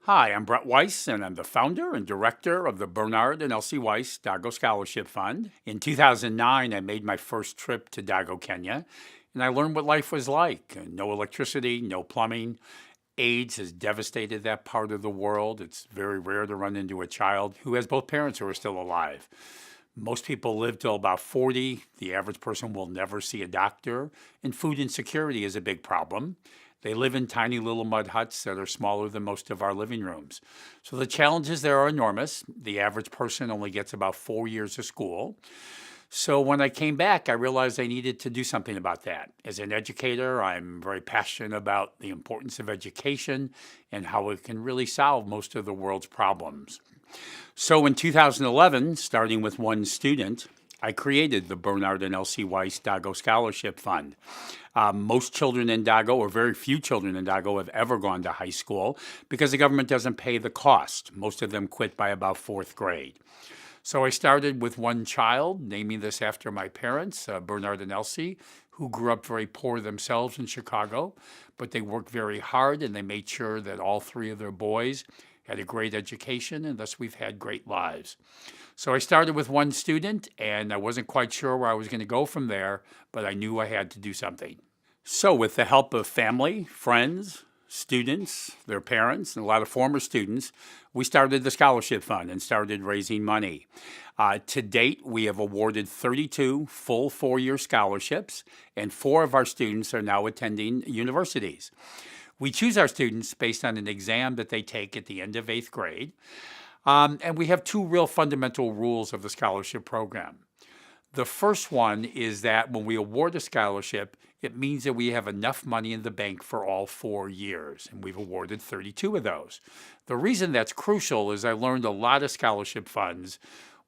Hi, I'm Brett Weiss, and I'm the founder and director of the Bernard and Elsie Weiss Dago Scholarship Fund. In 2009, I made my first trip to Dago, Kenya, and I learned what life was like. No electricity, no plumbing. AIDS has devastated that part of the world. It's very rare to run into a child who has both parents who are still alive. Most people live till about 40. The average person will never see a doctor, and food insecurity is a big problem. They live in tiny little mud huts that are smaller than most of our living rooms. So the challenges there are enormous. The average person only gets about 4 years of school. So when I came back, I realized I needed to do something about that. As an educator, I'm very passionate about the importance of education and how it can really solve most of the world's problems. So in 2011, starting with one student, I created the Bernard and Elsie Weiss Dago Scholarship Fund. Most children in Dago, or very few children in Dago, have ever gone to high school because the government doesn't pay the cost. Most of them quit by about fourth grade. So I started with one child, naming this after my parents, Bernard and Elsie, who grew up very poor themselves in Chicago, but they worked very hard and they made sure that all three of their boys had a great education, and thus we've had great lives. So I started with one student, and I wasn't quite sure where I was going to go from there, but I knew I had to do something. So with the help of family, friends, students, their parents, and a lot of former students, we started the scholarship fund and started raising money. To date, we have awarded 32 full 4-year scholarships, and 4 of our students are now attending universities. We choose our students based on an exam that they take at the end of 8th grade. And we have 2 real fundamental rules of the scholarship program. The first one is that when we award a scholarship, it means that we have enough money in the bank for all 4 years, and we've awarded 32 of those. The reason that's crucial is I learned a lot of scholarship funds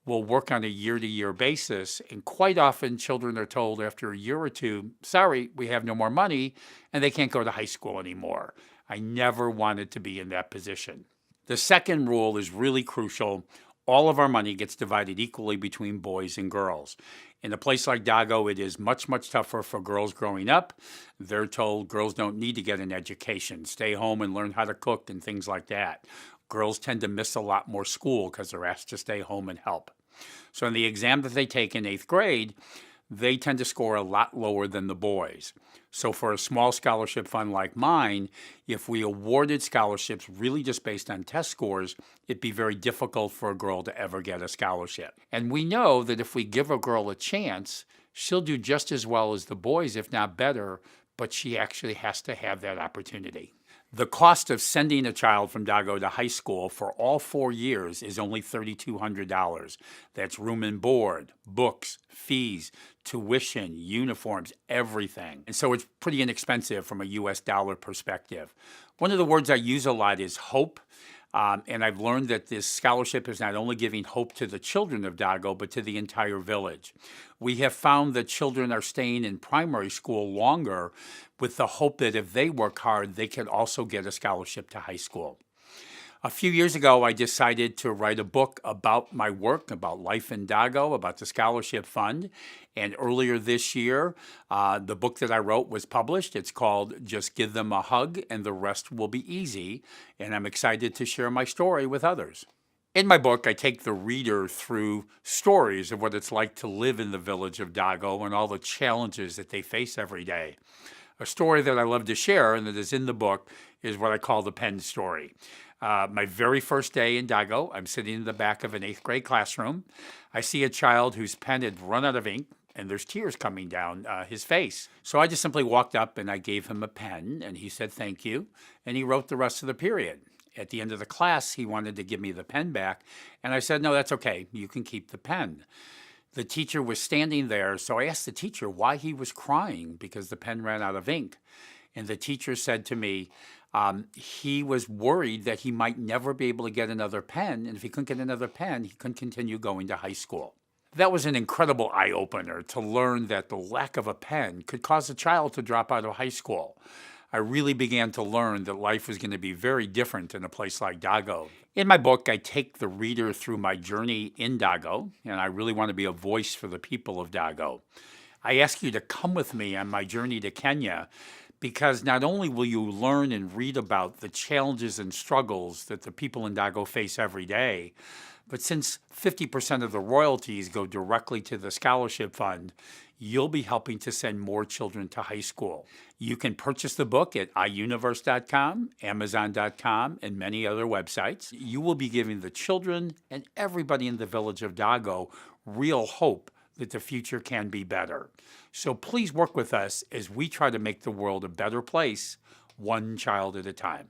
will work on a year-to-year basis, and quite often children are told after a year or two, sorry, we have no more money, and they can't go to high school anymore. I never wanted to be in that position. The second rule is really crucial. All of our money gets divided equally between boys and girls. In a place like Dago, it is much, much tougher for girls growing up. They're told girls don't need to get an education, stay home and learn how to cook and things like that. Girls tend to miss a lot more school because they're asked to stay home and help. So in the exam that they take in 8th grade, they tend to score a lot lower than the boys. So for a small scholarship fund like mine, if we awarded scholarships really just based on test scores, it'd be very difficult for a girl to ever get a scholarship. And we know that if we give a girl a chance, she'll do just as well as the boys, if not better, but she actually has to have that opportunity. The cost of sending a child from Dago to high school for all 4 years is only $3,200. That's room and board, books, fees, tuition, uniforms, everything. And so it's pretty inexpensive from a US dollar perspective. One of the words I use a lot is hope. And I've learned that this scholarship is not only giving hope to the children of Dago, but to the entire village. We have found that children are staying in primary school longer with the hope that if they work hard, they can also get a scholarship to high school. A few years ago, I decided to write a book about my work, about life in Dago, about the scholarship fund. And earlier this year, the book that I wrote was published. It's called Just Give Them a Hug and the Rest Will Be Easy. And I'm excited to share my story with others. In my book, I take the reader through stories of what it's like to live in the village of Dago and all the challenges that they face every day. A story that I love to share and that is in the book is what I call the pen story. My very first day in Dago, I'm sitting in the back of an 8th grade classroom. I see a child whose pen had run out of ink, and there's tears coming down his face. So I just simply walked up and I gave him a pen, and he said thank you, and he wrote the rest of the period. At the end of the class, he wanted to give me the pen back, and I said, no, that's okay, you can keep the pen. The teacher was standing there, so I asked the teacher why he was crying because the pen ran out of ink. And the teacher said to me, he was worried that he might never be able to get another pen, and if he couldn't get another pen, he couldn't continue going to high school. That was an incredible eye-opener to learn that the lack of a pen could cause a child to drop out of high school. I really began to learn that life was going to be very different in a place like Dago. In my book, I take the reader through my journey in Dago, and I really want to be a voice for the people of Dago. I ask you to come with me on my journey to Kenya because not only will you learn and read about the challenges and struggles that the people in Dago face every day, but since 50% of the royalties go directly to the scholarship fund, you'll be helping to send more children to high school. You can purchase the book at iuniverse.com, amazon.com, and many other websites. You will be giving the children and everybody in the village of Dago real hope that the future can be better. So please work with us as we try to make the world a better place, one child at a time.